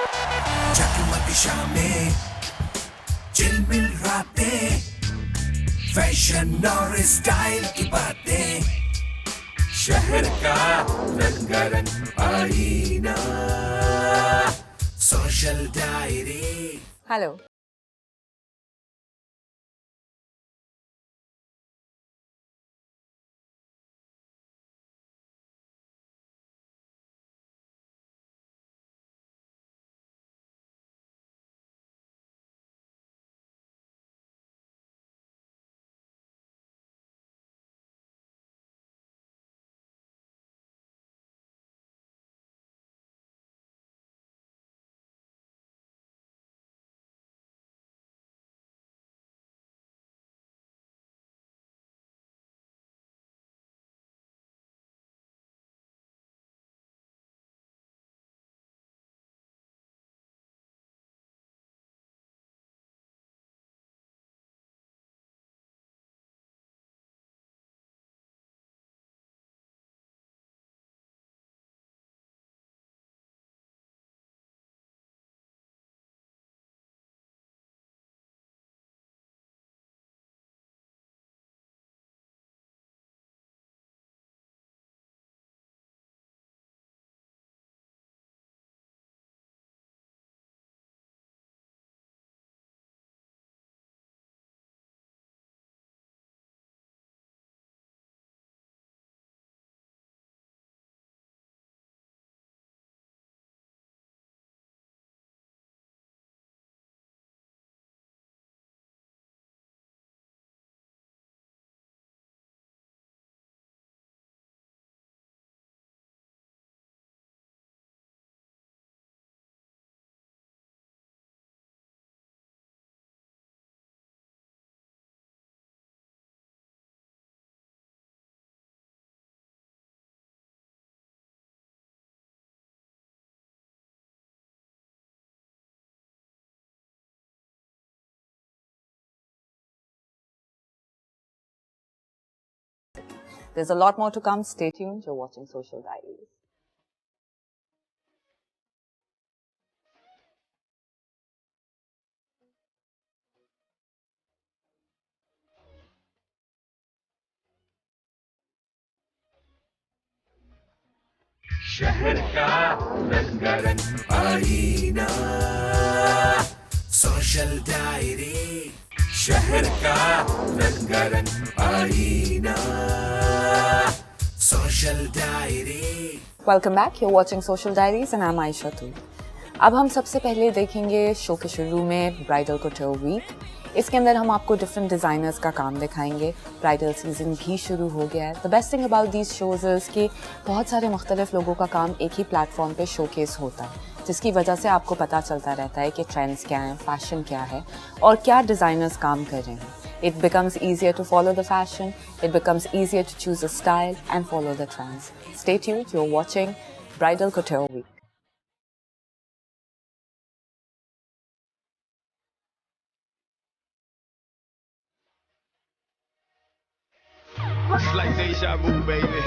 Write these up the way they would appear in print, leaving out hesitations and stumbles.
जगमग शामें, चिलमिल रातें, फैशन और स्टाइल की बातें, शहर का रंगारंग आईना, social diary. Hello. There's a lot more to come. Stay tuned. You're watching Social Diaries. शहर का रंगारंग आईना, सोशल डायरी। शहर का रंगारंग आईना, social diary. Welcome back. You're watching Social Diaries and I'm Aisha Tool. अब हम सबसे पहले देखेंगे शो के शुरू में ब्राइडल couture वीक। इसके अंदर हम आपको डिफरेंट डिज़ाइनर्स का काम दिखाएंगे। ब्राइडल सीजन भी शुरू हो गया है। The best thing about these shows is कि बहुत सारे मुख्तलिफ लोगों का काम एक ही प्लेटफॉर्म पे शोकेस होता है, जिसकी वजह से आपको पता चलता रहता है कि ट्रेंड्स क्या हैं, फैशन क्या है और क्या डिज़ाइनर्स काम कर रहे हैं। It becomes easier to follow the fashion, it becomes easier to choose a style and follow the trends. Stay tuned, you're watching Bridal Couture Week. It's like deja vu, baby.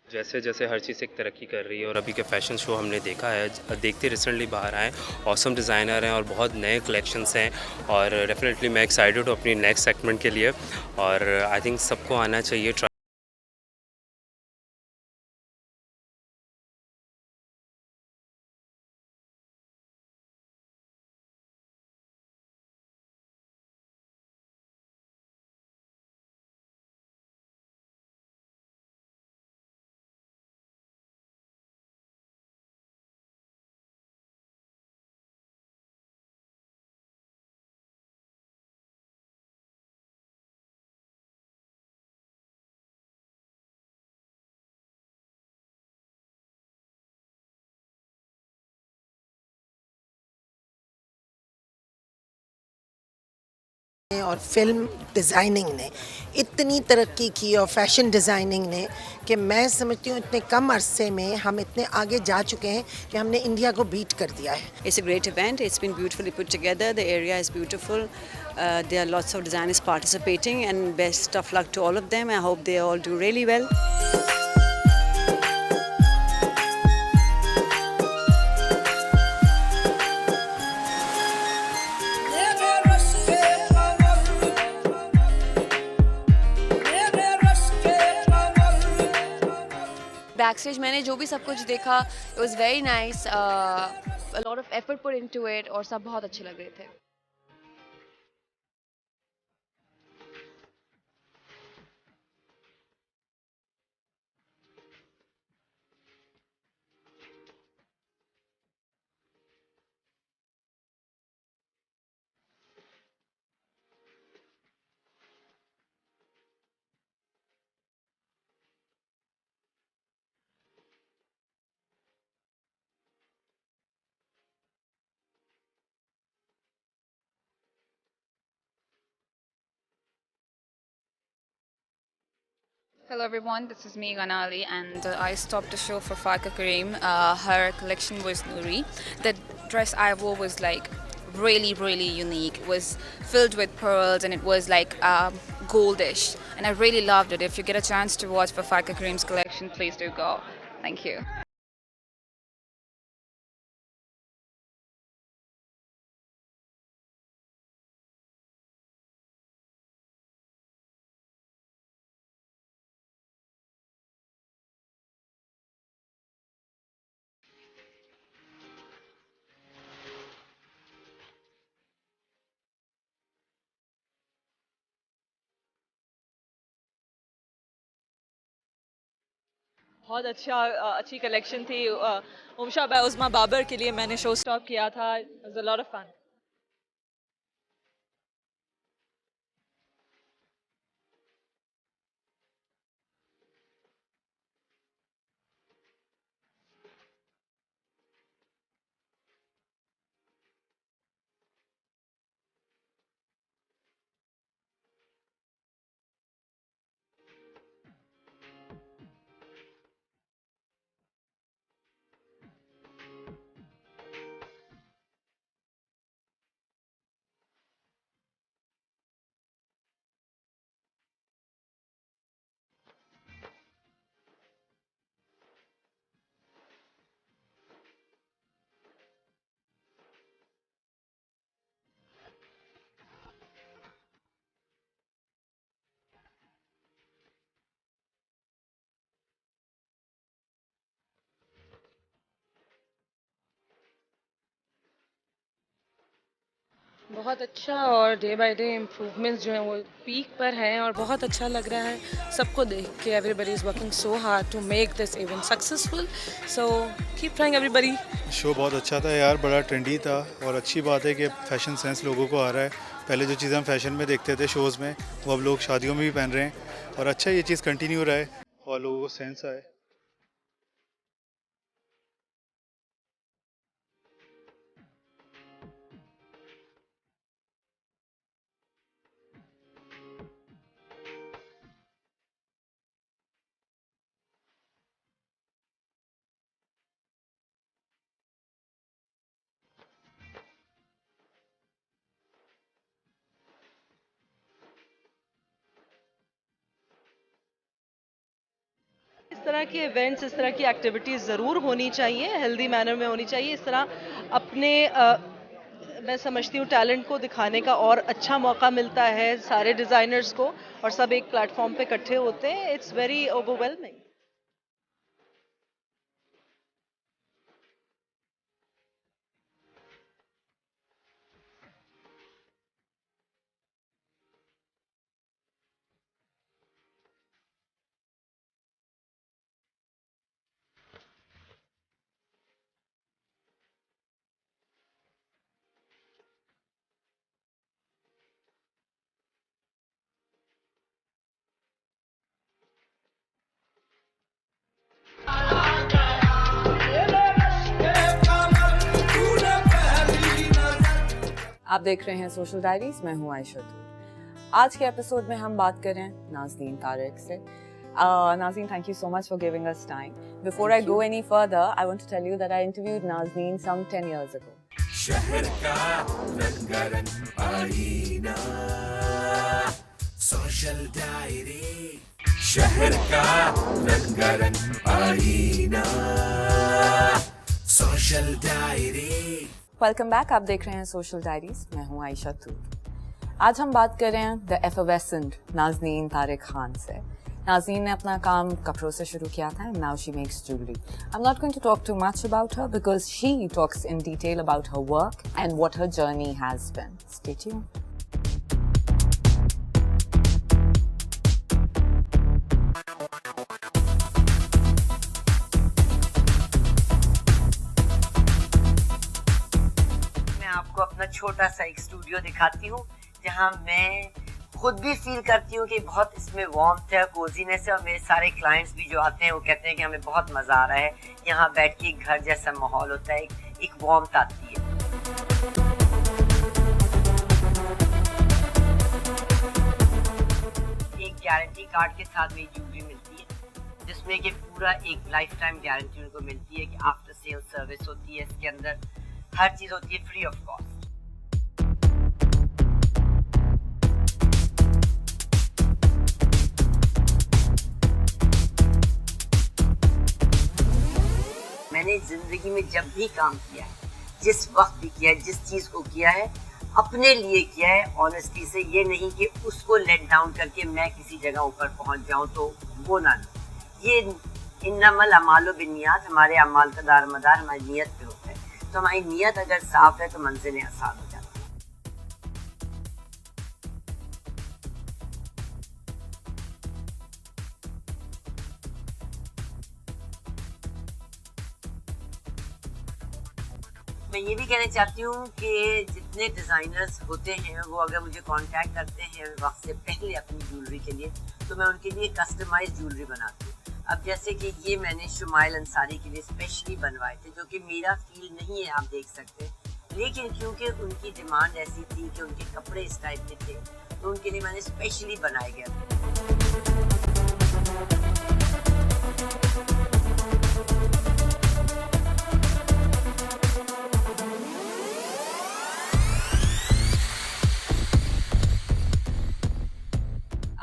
जैसे जैसे हर चीज़ एक तरक्की कर रही है और अभी के फ़ैशन शो हमने देखा है, देखते रिसेंटली बाहर आए, ऑसम डिज़ाइनर हैं और बहुत नए कलेक्शंस हैं और डेफिनेटली मैं एक्साइटेड हूँ अपनी नेक्स्ट सेगमेंट के लिए और आई थिंक सबको आना चाहिए। और फिल्म डिज़ाइनिंग ने इतनी तरक्की की और फैशन डिज़ाइनिंग ने कि मैं समझती हूँ इतने कम अरसे में हम इतने आगे जा चुके हैं कि हमने इंडिया को बीट कर दिया है. It's a great event. It's been beautifully put together. The area is beautiful. There are lots of designers participating, and best of luck to all of them. I hope they all do really well. Backstage मैंने जो भी सब कुछ देखा, it was very nice. A lot of effort put into it और सब बहुत अच्छे लग रहे थे. Hello everyone, this is me Ganali and I stopped the show for Farka Kareem. Her collection was Nouri. The dress I wore was like really unique. It was filled with pearls and it was like goldish and I really loved it. If you get a chance to watch for Farka Kareem's collection, please do go. Thank you. बहुत अच्छी collection थी. उमशा bye उस्मा बाबर के लिए मैंने show stop किया था. It was a lot of fun. बहुत अच्छा और डे बाय डे इम्प्रूवमेंट्स जो हैं वो पीक पर हैं और बहुत अच्छा लग रहा है सबको देख के. Everybody is working so hard to make this event successful. So keep trying everybody. Show बहुत अच्छा था यार, बड़ा ट्रेंडी था और अच्छी बात है कि फैशन सेंस लोगों को आ रहा है. पहले जो चीज़ें हम फैशन में देखते थे शोज़ में वो अब लोग शादियों में भी पहन रहे हैं और अच्छा ये चीज़ कंटिन्यू रहा है और लोगों को सेंस आए. इस तरह के इवेंट्स, इस तरह की एक्टिविटीज़ ज़रूर होनी चाहिए, हेल्दी मैनर में होनी चाहिए. इस तरह अपने मैं समझती हूँ टैलेंट को दिखाने का और अच्छा मौका मिलता है सारे डिज़ाइनर्स को और सब एक प्लेटफॉर्म पे इकट्ठे होते हैं. It's very overwhelming. आप देख रहे हैं सोशल डायरीज. मैं हूं आयशा तूर. आज के एपिसोड में हम बात करें नाज़नीन तारिक से. Nazneen, thank you so much for giving us time. Before I go any further, I want to tell you that I interviewed Nazneen some 10 years ago. शहर का रंगारंग आईना, सोशल डायरी. शहर का रंगारंग आईना, सोशल डायरी. Welcome back. आप देख रहे हैं सोशल डायरीज. मैं हूँ आयशा तूर. आज हम बात कर रहे हैं द एफर्वेसेंट नाज़नीन तारिक खान से. नाज़नीन ने अपना काम कपड़ों से शुरू किया था and now she makes jewelry. I'm not going to talk too much about her because she talks in detail about her work and what her journey has been. Stay tuned. मैं आपको अपना छोटा सा एक स्टूडियो दिखाती हूँ जहाँ मैं खुद भी फील करती हूँ कि बहुत इसमें वार्मथ है, कोजीनेस है और मेरे सारे क्लाइंट्स भी जो आते हैं वो कहते हैं कि हमें बहुत मज़ा आ रहा है. यहाँ बैठ के घर जैसा माहौल होता है, एक वार्मथ आती है. एक गारंटी कार्ड के साथ मेरी ज्वेलरी मिलती है जिसमें कि पूरा एक लाइफ टाइम गारंटी उनको मिलती है कि आफ्टर सेल सर्विस होती है. इसके अंदर हर चीज़ होती है फ्री ऑफ कॉस्ट. मैंने जिंदगी में जब भी काम किया है, जिस वक्त भी किया है, जिस चीज़ को किया है, अपने लिए किया है ऑनेस्टी से. ये नहीं कि उसको लेट डाउन करके मैं किसी जगह ऊपर पहुंच जाऊं, तो वो ना. ये इन्नमल अमालो बिन्नियात, हमारे अमाल का दारमदार हमारी नीयत पे होता है. तो हमारी नीयत अगर साफ है तो मंजिलें आसान हो जाती हैं. मैं ये भी कहना चाहती हूँ कि जितने डिज़ाइनर्स होते हैं वो अगर मुझे कांटेक्ट करते हैं वक्त से पहले अपनी ज्वेलरी के लिए, तो मैं उनके लिए कस्टमाइज्ड ज्वेलरी बनाती हूँ. अब जैसे कि ये मैंने शुमाइल अंसारी के लिए स्पेशली बनवाए थे, जो कि मेरा फील नहीं है, आप देख सकते हैं, लेकिन क्योंकि उनकी डिमांड ऐसी थी कि उनके कपड़े इस टाइप के थे, तो उनके लिए मैंने स्पेशली बनाए गए थे.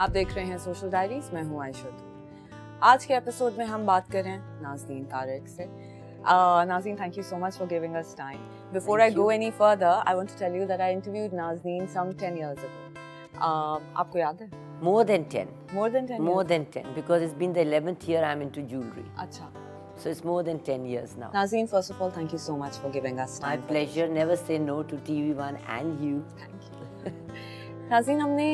आप देख रहे हैं सोशल डायरीज. मैं हूँ आयशा तूर. आज के एपिसोड में हम बात करें नाज़नीन तारिक से. Nazneen, thank you so much for giving us time. Before I go any further, I want to tell you that I interviewed Nazneen some 10 years ago. आपको याद है? More than 10. More than 10 More years? than 10 because it's been the 11th year I'm into jewelry. अच्छा. So it's more than 10 years now. Nazneen, first of all, thank you so much for giving us My time. pleasure. Never say no to TV1 and you. Thank you. Nazneen, हमने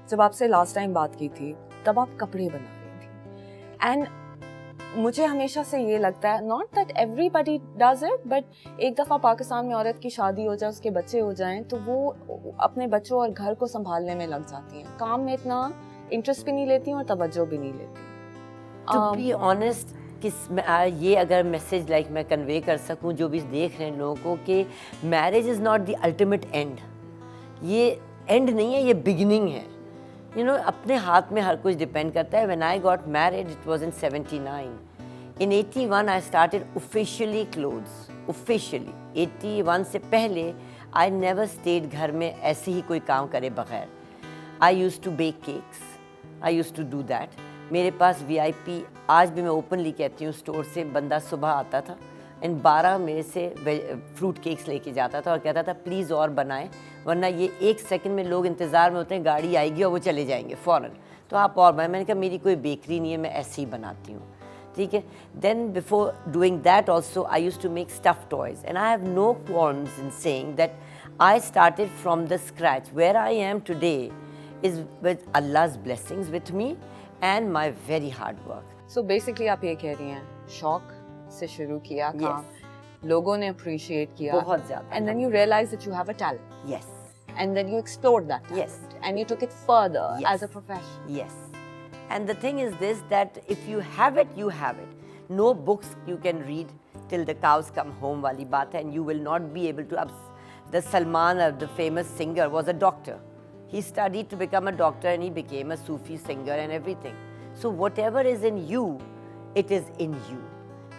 जब आपसे last time बात की थी तब आप कपड़े बना रही थी एंड मुझे हमेशा से ये लगता है, not that everybody does it, but एक दफ़ा पाकिस्तान में औरत की शादी हो जाए, उसके बच्चे हो जाएं, तो वो अपने बच्चों और घर को संभालने में लग जाती हैं, काम में इतना इंटरेस्ट भी नहीं लेती और तवज्जो भी नहीं लेती. To be honest, ये अगर मैसेज मैं कन्वे कर सकूं जो भी देख रहे हैं लोगों को, कि marriage is not the ultimate and. ये एंड नहीं है, ये बिगिनिंग है. अपने हाथ में हर कुछ डिपेंड करता है. When I got married, it was in 79. In 81, I started officially clothes. Officially. 81 से पहले I never stayed घर में ऐसे ही कोई काम करे बगैर. I used to bake cakes. I used to do that. मेरे पास VIP, आज भी मैं ओपनली कहती हूँ, स्टोर से बंदा सुबह आता था एंड 12 मेरे से फ्रूट केक्स लेके जाता था और कहता था प्लीज़ और बनाएं, वरना ये 1 सेकंड में लोग इंतज़ार में होते हैं, गाड़ी आएगी और वो चले जाएंगे फ़ौरन, तो आप और बनाएं. मैंने कहा मेरी कोई बेकरी नहीं है, मैं ऐसे ही बनाती हूँ. ठीक है. Then before doing that also I used to make stuff toys and I have no qualms in saying that I started from the scratch. Where I am today is with Allah's blessings with me and my very hard work. So basically आप ये कह रही हैं, शौक से शुरू किया काम, लोगों ने अप्रिशिएट किया बहुत ज़्यादा, and then you realized that you have a talent. Yes. And then you explored that talent. Yes. And you took it further Yes. as a profession. Yes. And the thing is this, that if you have it, you have it. No books you can read till the cows come home wali baat hai, and you will not be able to. The Salman, the famous singer, was a doctor. He studied to become a doctor and he became a Sufi singer and everything. So whatever is in you, it is in you.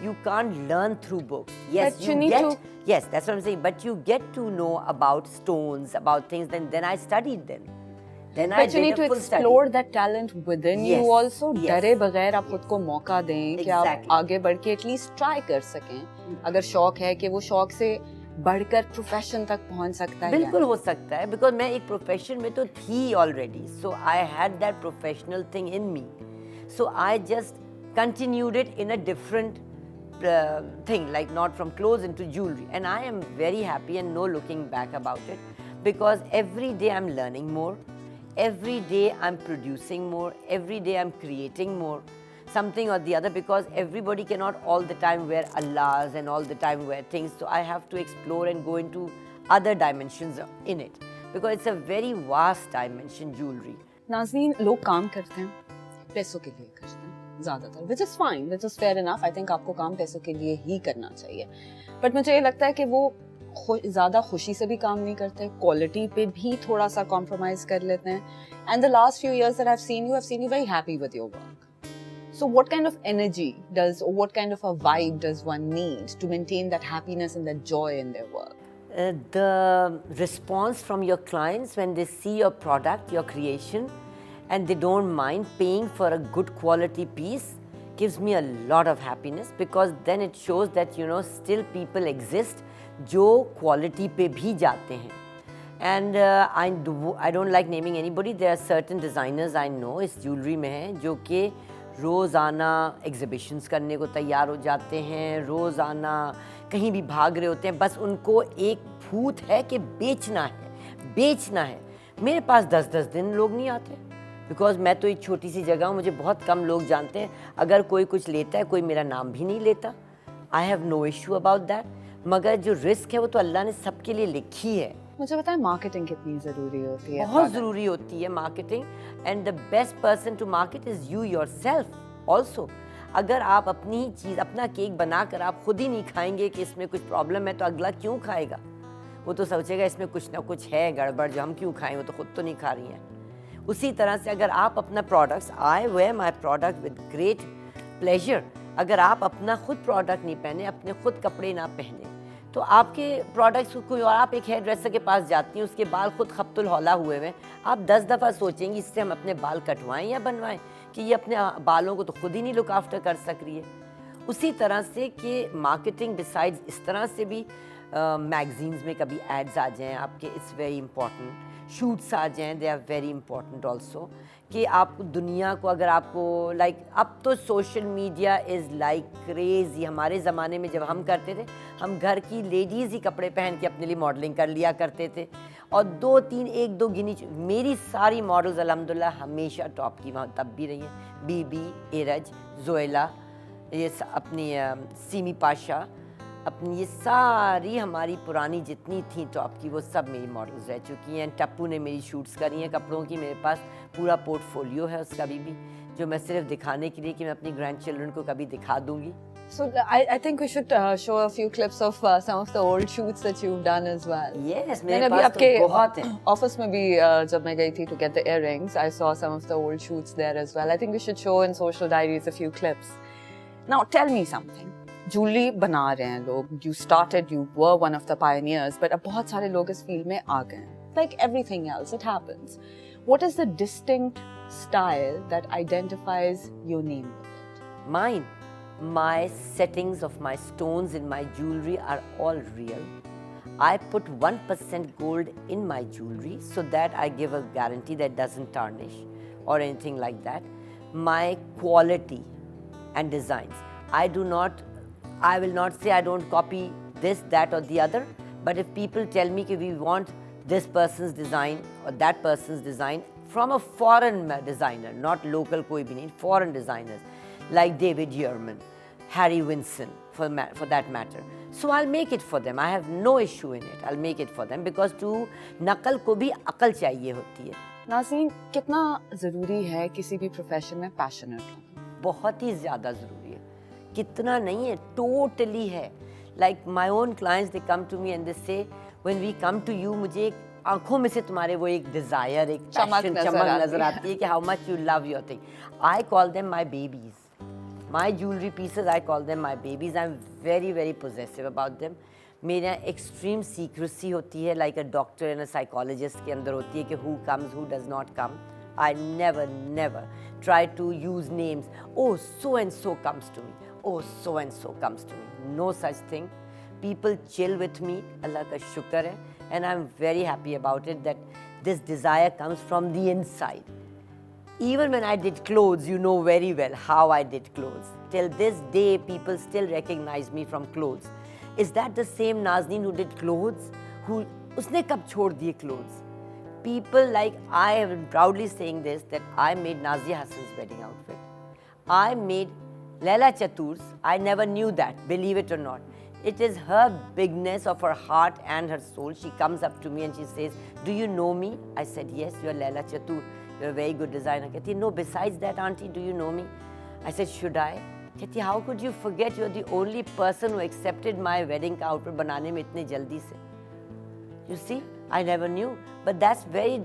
You can't learn through books. Yes, But you need to- Yes, that's what I'm saying. But you get to know about stones, about things. Then I studied then. Then I But you did need a to full study. explore that talent within you Yes, also. yes. डरे बगैर आप खुद को मौका दें कि आप Exactly. आगे बढ़ के एटलीस्ट ट्राई कर सकें. अगर शौक है कि वो शौक से बढ़कर प्रोफेशन तक पहुंच सकता है. बिल्कुल हो सकता है बिकॉज मैं एक प्रोफेशन में तो थी already so I had that professional thing in me so I just continued it in a different thing, like not from clothes into jewelry, and I am very happy and no looking back about it, because every day I'm learning more, every day I'm producing more, every day I'm creating more, something or the other, because everybody cannot all the time wear Allahs and all the time wear things, so I have to explore and go into other dimensions in it, because it's a very vast dimension, jewelry. Nazneen, लोग काम करते हैं पैसों के लिए करते हैं ज़्यादातर, which is fine, which is fair enough. I think आपको काम पैसों के लिए ही करना चाहिए, but मुझे ये लगता है कि वो ज़्यादा खुशी से भी काम नहीं करते, क्वालिटी पे भी थोड़ा सा कॉम्प्रोमाइज़ कर लेते हैं. And the last few years that I've seen you very happy with your work. So what kind of energy does, or what kind of a vibe does one need to maintain that happiness and that joy in their work? The response from your clients when they see your product, your creation, and they don't mind paying for a good quality piece gives me a lot of happiness, because then it shows that still people exist जो quality पे भी जाते हैं. And I don't like naming anybody. There are certain designers I know इस jewelry में हैं जो कि रोज़ाना exhibitions करने को तैयार हो जाते हैं, रोज़ाना कहीं भी भाग रहे होते हैं, बस उनको एक भूत है कि बेचना है. मेरे पास 10-10 दिन लोग नहीं आते, बिकॉज मैं तो एक छोटी सी जगह हूँ, मुझे बहुत कम लोग जानते हैं. अगर कोई कुछ लेता है, कोई मेरा नाम भी नहीं लेता. I have no issue about that. मगर जो रिस्क है वो तो अल्लाह ने सबके लिए लिखी है. मुझे बताएं मार्केटिंग कितनी ज़रूरी होती है? बहुत ज़रूरी होती है marketing, and the best person to market is you yourself also. अगर आप अपनी ही चीज़, अपना केक बनाकर आप खुद ही नहीं खाएंगे कि इसमें कुछ प्रॉब्लम है, तो अगला क्यों खाएगा? वो तो सोचेगा इसमें कुछ ना कुछ है गड़बड़, जो हम क्यों खाएं, वो तो खुद तो नहीं खा रही हैं. उसी तरह से अगर आप अपना products, I wear my product with great pleasure, अगर आप अपना खुद प्रोडक्ट नहीं पहने, अपने खुद कपड़े ना पहने, तो आपके प्रोडक्ट्स कोई और, आप एक हेयर ड्रेसर के पास जाती हैं, उसके बाल खुद खप्तुल हौला हुए हैं, आप 10 दफ़ा सोचेंगी इससे हम अपने बाल कटवाएं या बनवाएं, कि ये अपने बालों को तो खुद ही नहीं लुक आफ्टर कर सक रही है. उसी तरह से कि मार्केटिंग बिसाइड्स इस तरह से भी मैगजीन्स में कभी एड्स आ जाएं आपके, इट्स वेरी इंपॉर्टेंट. शूट्स आ जाएं, they are very important also, कि आप दुनिया को, अगर आपको अब तो social media is like crazy. हमारे ज़माने में जब हम करते थे, हम घर की लेडीज़ ही कपड़े पहन के अपने लिए मॉडलिंग कर लिया करते थे, और 2-3 1-2 गिनी. मेरी सारी मॉडल्स अल्हम्दुलिल्लाह हमेशा टॉप की वहाँ तब भी रही हैं. बीबी, एरज, जोएला, ये अपनी सीमी पाशा, अपनी ये सारी हमारी पुरानी जितनी थी टॉप की, वो सब मेरी मॉडल्स रह चुकी हैं. टप्पू ने मेरी शूट्स करी हैं कपड़ों की. मेरे पास पूरा पोर्टफोलियो है उसका भी, जो मैं सिर्फ दिखाने के लिए कि मैं अपनी ग्रैंड चिल्ड्रन को कभी दिखा दूंगी. So I think we should show a few clips of some of the old shoots that you've done as well. Yes, मेरे पास तो बहुत हैं. ऑफिस में भी जब मैं गई थी to get the earrings, I saw some of the old shoots there as well. I think we should show in social diaries a few clips. Now tell me something. Jewelry बना रहे हैं लोग. You started, you were one of the pioneers, but अब बहुत सारे लोग इस field में आ गए हैं. Like everything else, it happens. What is the distinct style that identifies your name with it? Mine. My settings of my stones in my jewelry are all real. I put 1% gold in my jewelry so that I give a guarantee that doesn't tarnish or anything like that. My quality and designs. I will not say I don't copy this, that or the other, but if people tell me that we want this person's design or that person's design from a foreign designer, not local koi bhi nahi, foreign designers, like David Yurman, Harry Winston, for that matter. So I'll make it for them. I have no issue in it. I'll make it for them, because to नकल को भी अकल चाहिए होती है. नाज़रीन, कितना ज़रूरी है किसी भी प्रोफेशन में पैशनेट होना? बहुत ही ज़्यादा ज़रूरी है. कितना नहीं है, टोटली है. Like my own clients, they come to me and they say, when we come to you, मुझे एक आंखों में से तुम्हारे वो एक डिजायर, एक चमक passion, नजर चमक आती नजर आती है कि how much you love your thing. I call them my babies. My jewelry pieces, I call them my babies. I'm very, very possessive about them. मेरे यहाँ extreme secrecy होती है, like a doctor and a psychologist के अंदर होती है कि who comes, who does not come. I never try to use names. Oh, so and so comes to me. Oh, so and so comes to me. No such thing. People chill with me. Allah का शुक्र है. And I'm very happy about it that this desire comes from the inside. Even when I did clothes, you know very well how I did clothes. Till this day, people still recognize me from clothes. Is that the same Nazneen who did clothes? Usne kab chhod diye clothes? People like, I am proudly saying this, that I made Nazia Hassan's wedding outfit. I made Laila Chatur's. I never knew that, believe it or not. It is her bigness of her heart and her soul. She comes up to me and she says, do you know me? I said, yes, you are Laila Chatur. You're a very good designer. Kehti, no, besides that, auntie, do you know me? I said, should I? Kehti, how could you forget? You're the only person who accepted my wedding ka outfit banane mein itne jaldi se. You see, I never knew. But that's very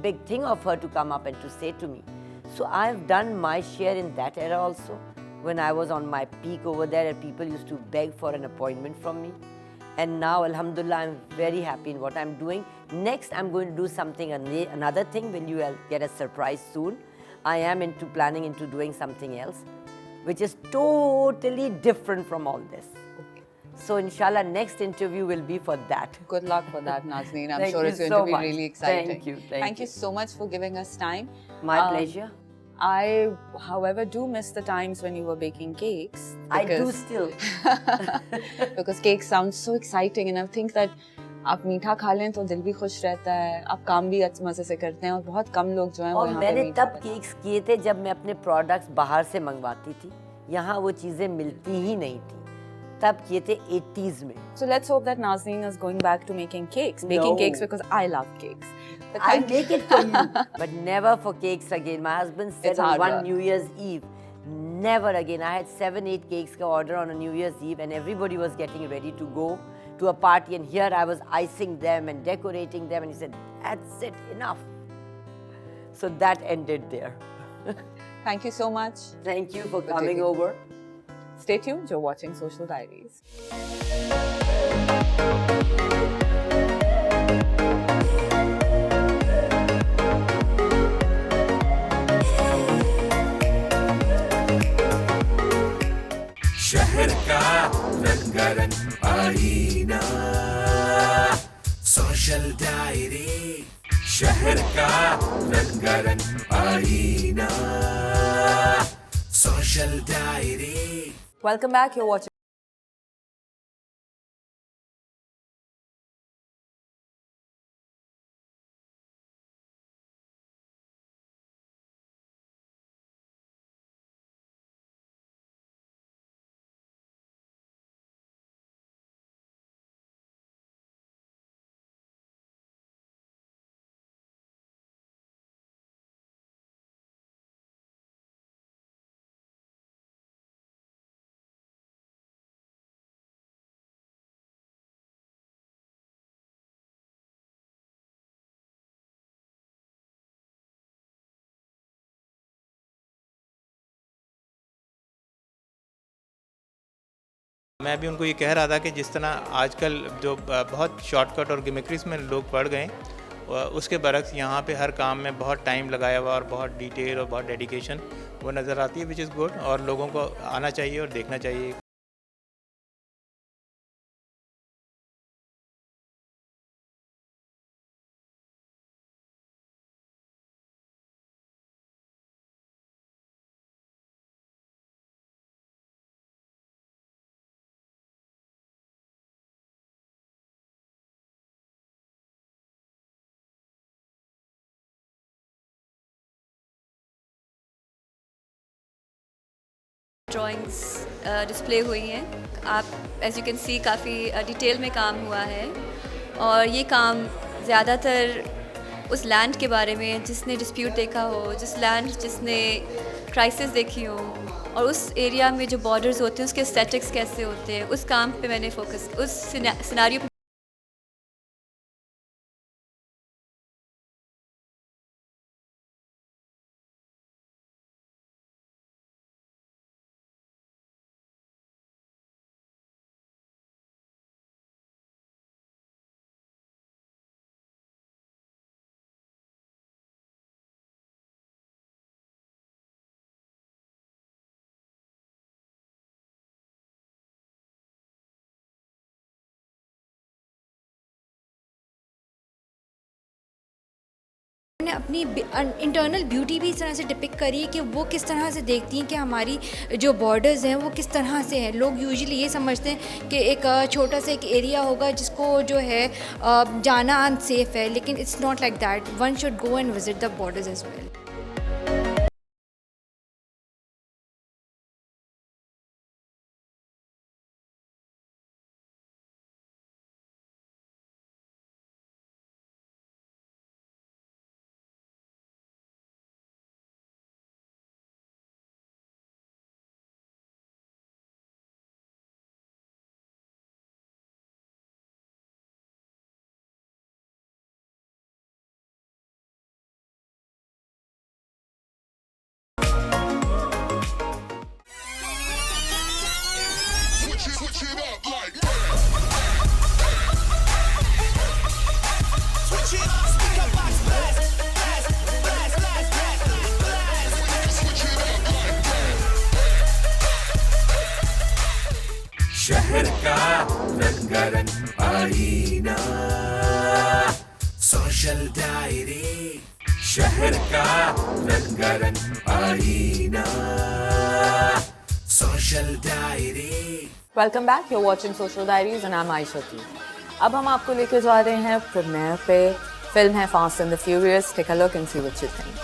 big thing of her to come up and to say to me. So I've done my share in that era also. When I was on my peak over there and people used to beg for an appointment from me. And now, alhamdulillah, I'm very happy in what I'm doing. Next, I'm going to do something, another thing. Will you get a surprise soon? I am planning into doing something else, which is totally different from all this. Okay. So, inshallah, next interview will be for that. Good luck for that, Nazneen. I'm Thank sure you it's going so to be much. really exciting. Thank you. Thank you so much for giving us time. My pleasure. I, however, do miss the times when you were baking cakes. I do still. Because cake sounds so exciting, and I think that आप मीठा खा लें तो दिल भी खुश रहता है, आप काम भी अच्छे मजे से करते हैं और बहुत कम लोग जो हैं वो यहाँ पे मैंने तब केक्स किए थे जब मैं अपने प्रोडक्ट्स बाहर से मंगवाती थी. यहाँ वो चीजें मिलती ही नहीं थी. तब किए थे 80s में. So let's hope that Nazneen is going back to making cakes. Baking cakes because I love cakes. I make it for you, but never for cakes again. My husband said on one New Year's Eve, never again. I had 7-8 cakes ka order on a New Year's Eve, and everybody was getting ready to go to a party, and here I was icing them and decorating them, and he said, that's it, enough. So that ended there. Thank you so much. Thank you for coming over. Stay tuned, you're watching Social Diaries. शहर का रंगारंग आईना social diary शहर का रंगारंग आईना social diary Welcome back, you're watching मैं भी उनको ये कह रहा था कि जिस तरह आजकल जो बहुत शॉर्टकट और गिमिक्रीज में लोग पड़ गए, उसके बरक्स यहाँ पे हर काम में बहुत टाइम लगाया हुआ और बहुत डिटेल और बहुत डेडिकेशन वो नज़र आती है, विच इज़ गुड. और लोगों को आना चाहिए और देखना चाहिए. ड्राइंग्स डिस्प्ले हुई हैं. आप एज यू कैन सी काफ़ी डिटेल में काम हुआ है और ये काम ज़्यादातर उस लैंड के बारे में जिसने डिस्प्यूट देखा हो, जिसने क्राइसिस देखी हो और उस एरिया में जो बॉर्डर्स होते हैं उसके एस्थेटिक्स कैसे होते हैं, उस काम पे मैंने फोकस, उस सिनेरियो पे ने अपनी इंटरनल ब्यूटी भी इस तरह से डिपिक्ट करी है कि वो किस तरह से देखती हैं कि हमारी जो बॉर्डर्स हैं वो किस तरह से हैं। लोग यूजुअली ये समझते हैं कि एक छोटा सा एक एरिया होगा जिसको जो है जाना अनसेफ है, लेकिन it's not like that. One should go and visit the borders as well. शहर का रंगारंग आईना, सोशल डायरी। शहर का रंगारंग आईना, social diary. Welcome back, you're watching Social Diaries and I'm Aisha T. अब हम आपको लेके जा रहे हैं प्रीमियर पे। फिल्म है Fast and the Furious. Take a look and see what you think.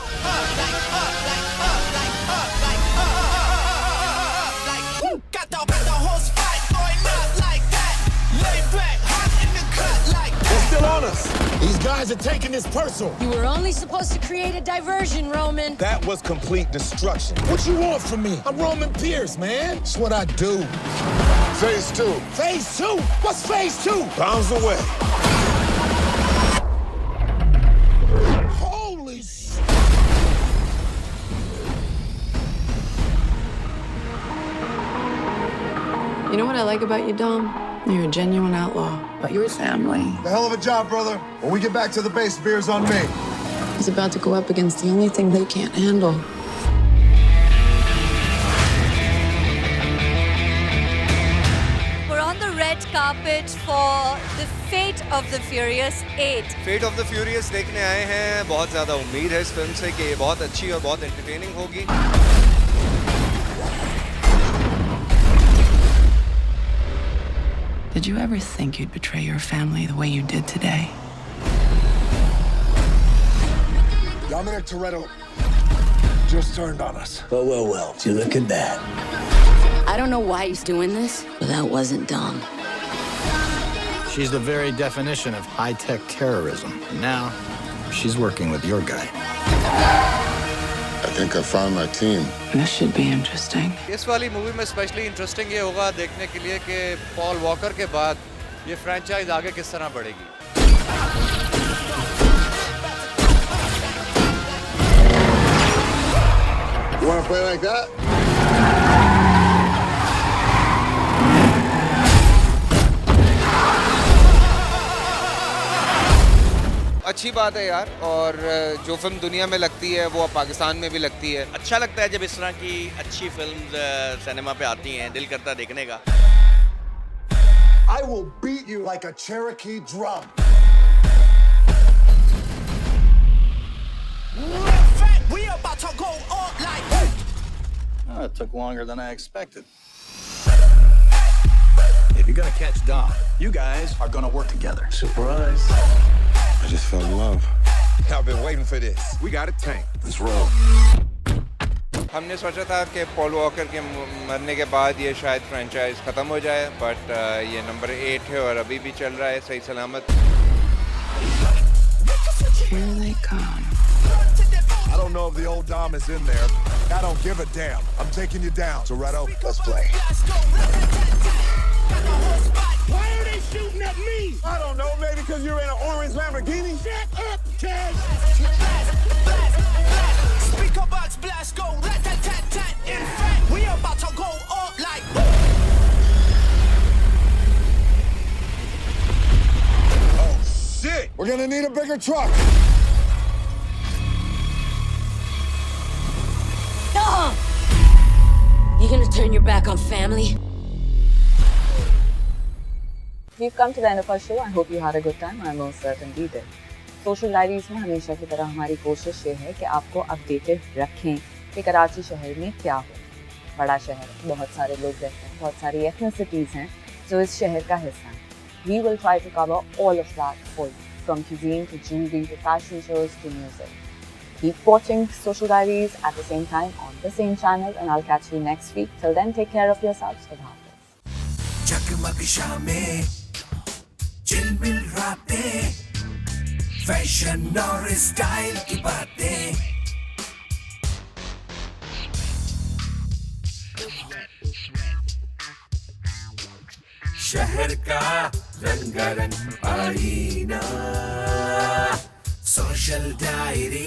These guys are taking this personal. You were only supposed to create a diversion, Roman. That was complete destruction. What you want from me? I'm Roman Pierce, man. That's what I do. Phase 2. Phase 2? What's phase 2? Bombs away. Holy shit. You know what I like about you, Dom? You're a genuine outlaw, but you're family. The hell of a job, brother. When we get back to the base, beer's on me. He's about to go up against the only thing they can't handle. We're on the red carpet for the Fate of the Furious 8. Fate of the Furious देखने आए हैं। बहुत ज़्यादा उम्मीद है इस film से कि ये बहुत अच्छी और बहुत एंटरटेनिंग होगी। Did you ever think you'd betray your family the way you did today? Dominic Toretto just turned on us. Well, you look at that. I don't know why he's doing this, but that wasn't Dom. She's the very definition of high-tech terrorism. And now, she's working with your guy. I think I found my team. This should be interesting. इस वाली movie में specially interesting ये होगा देखने के लिए कि Paul walker के बाद ये फ्रेंचाइज आगे किस तरह बढ़ेगी। You want to play like that? अच्छी बात है यार, और जो फिल्म दुनिया में लगती है वो अब पाकिस्तान में भी लगती है। अच्छा लगता है जब इस तरह की अच्छी फिल्म्स सिनेमा पे आती हैं, दिल करता है देखने का। I will beat you like a Cherokee drum. We about to go up like. Oh, it took longer than I expected. If you're gonna catch Dom, you guys are gonna work together. Surprise. I just fell in love. I've been waiting for this. We got a tank. Let's roll. हमने सोचा था कि Paul walker के मरने के बाद ये शायद फ्रेंचाइज ख़त्म हो जाए, बट ये नंबर 8 है और अभी भी चल रहा है सही सलामत। Here they come. I don't know if the old Dom is in there. I don't give a damn. I'm taking you down. Toretto, let's play. Why are they shooting at me? I don't know, maybe because you're in an orange Lamborghini? Shut up, Cash. Speaker box blast go rat-tat-tat-tat. In fact, we about to go up like. Oh shit! We're gonna need a bigger truck. Dom! You gonna turn your back on family? We've come to the end of our show. I hope you had a good time. I most certainly did. Social diaries में हमेशा की तरह हमारी कोशिश ये है कि आपको अपडेटेड रखें कि कराची शहर में क्या हो। बड़ा शहर, बहुत सारे लोग रहते हैं, बहुत सारी एथनिसिटीज़ हैं जो इस शहर का हिस्सा हैं। We will try to cover all of that for you, from cuisine to jewelry to fashion shows to music. Keep watching Social Diaries at the same time on the same channel, and I'll catch you next week. Till then, take care of yourselves. Khada Hafiz. जगमग शामें, चिलमिल रातें, fashion और style की बातें। शहर का रंगारंग आईना, social diary.